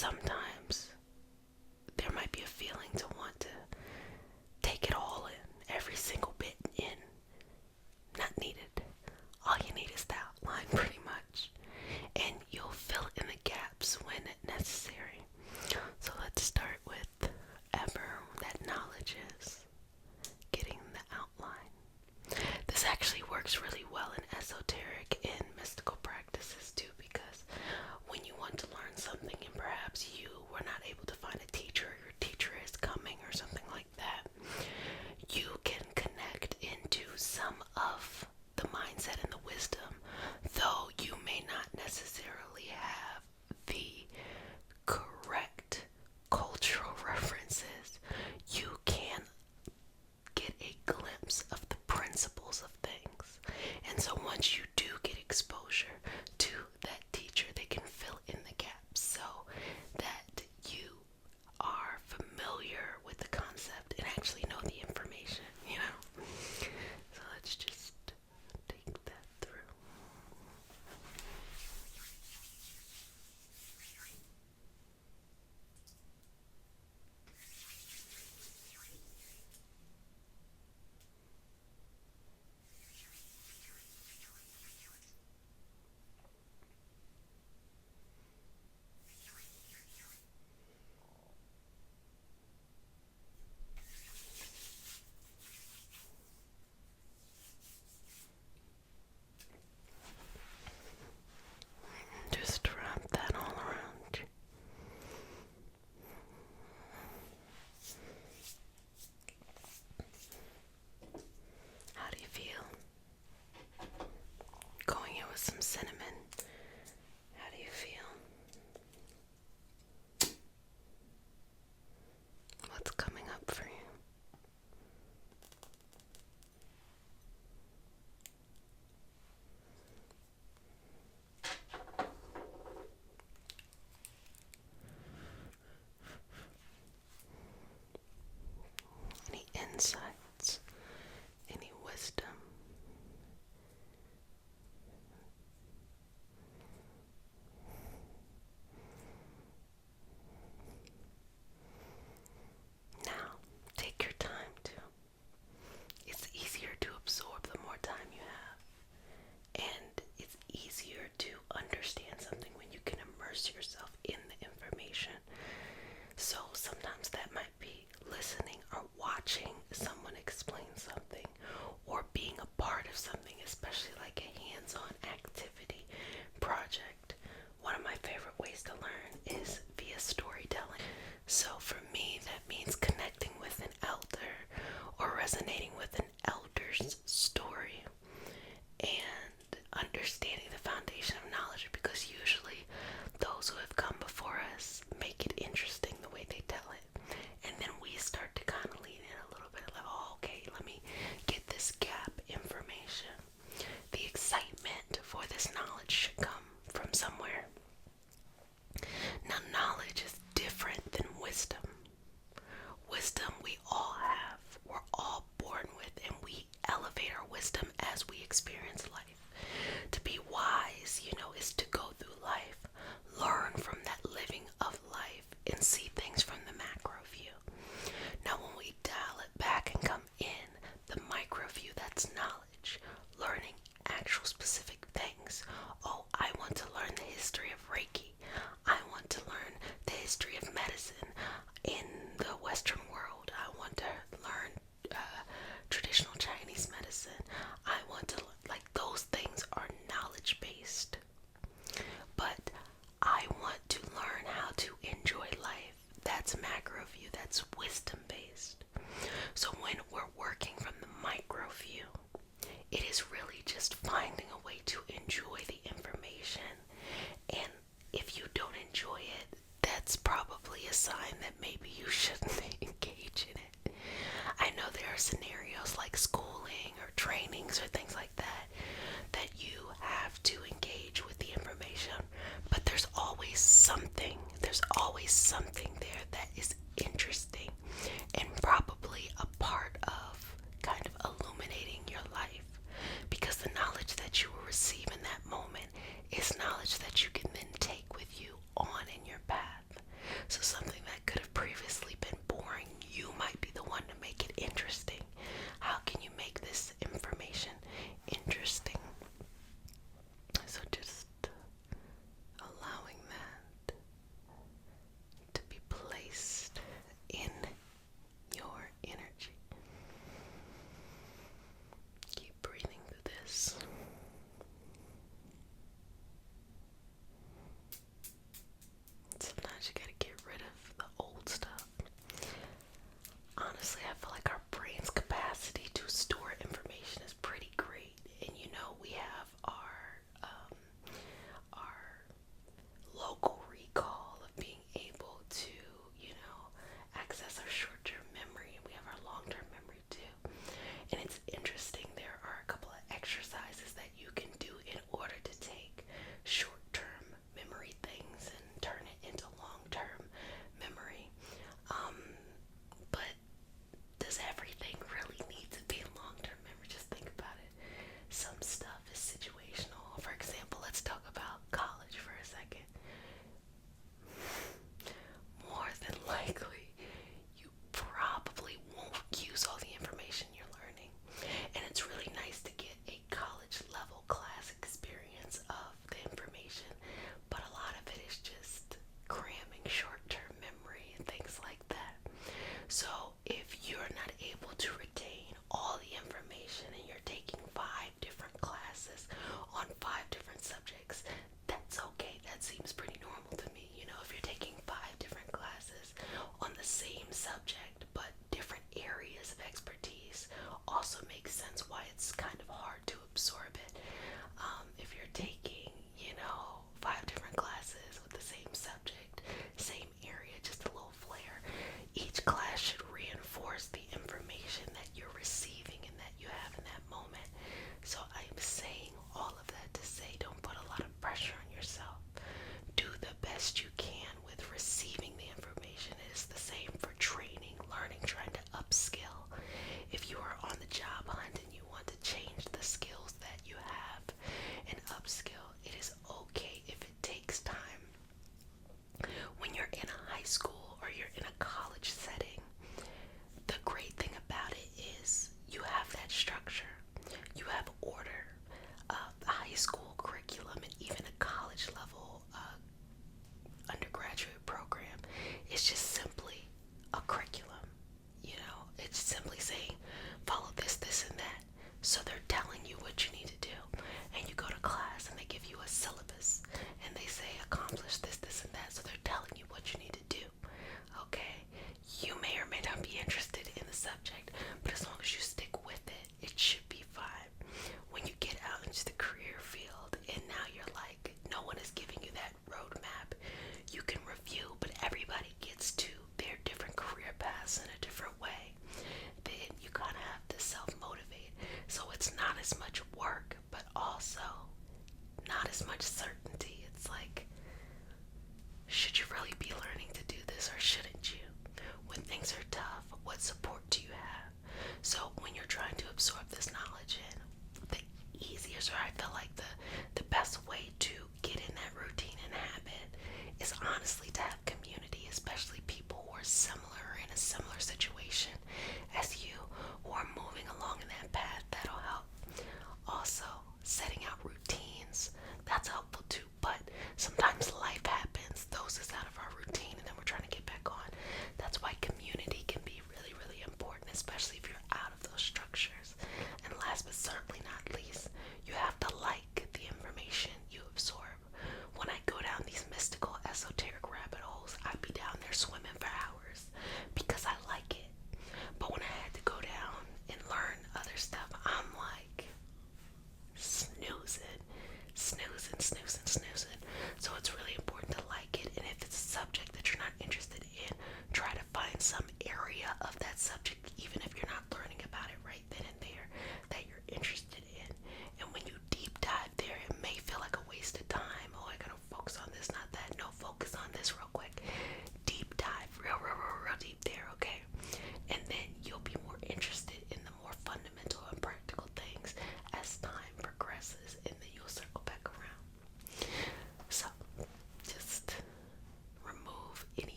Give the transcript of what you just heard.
sometimes there might be a feeling to want to take it all in, every single bit in. Not needed. All you need is the outline, pretty much. And you'll fill in the gaps when necessary. So let's start with ever that knowledge is getting the outline. This actually works really well in esoteric and mystical practices too, because when you want to learn something and perhaps you were not able to find a teacher, or your teacher is coming or something like that, you can connect into some of the mindset and the wisdom, though you may not necessarily have the correct cultural references. You can get a glimpse of the principles of things. And so once you do get exposure to that teacher, they can fill in the gaps so that you are familiar with the concept and actually know the information, you know? So let's just take that through. Just wrap that all around you. How do you feel? Going in with some cinnamon. How do you feel? What's coming up for you? Any insights? Any wisdom? Now, take your time to. It's easier to absorb the more time you have. And it's easier to understand something when you can immerse yourself in the information. So sometimes that might be listening or watching someone explain something, or being a part of something, especially like a hands-on activity project. One of my favorite ways to learn is via storytelling. So for me, that means connecting with an elder or resonating with an elder's story and understanding the foundation of knowledge, because usually those who have come before us make it interesting the way they tell it. And then we start to kind of lean in a little bit, like, oh, okay, let me get this gap information. The excitement for this knowledge should come from somewhere. Now, knowledge is different than wisdom. Wisdom we all have, we're all born with, and we elevate our wisdom as we experience life. To be wise, is to go through life, learn from that living of life, and see things from the macro view. Now, when we dial it back and come in the micro view, that's knowledge, learning actual specific things. Oh, I want to learn the history of Reiki. I want to learn the history of medicine in the Western world. I want to learn traditional Chinese medicine. I want to, like, those things are knowledge based. But I want to learn how to enjoy life. That's macro view, that's wisdom based. So when we're working from the micro view, it is really just finding a way to enjoy the information. And if you don't enjoy it, that's probably a sign that maybe you shouldn't engage in it. I know there are scenarios like schooling or trainings or things like that you have to engage with the information, but there's always something there that is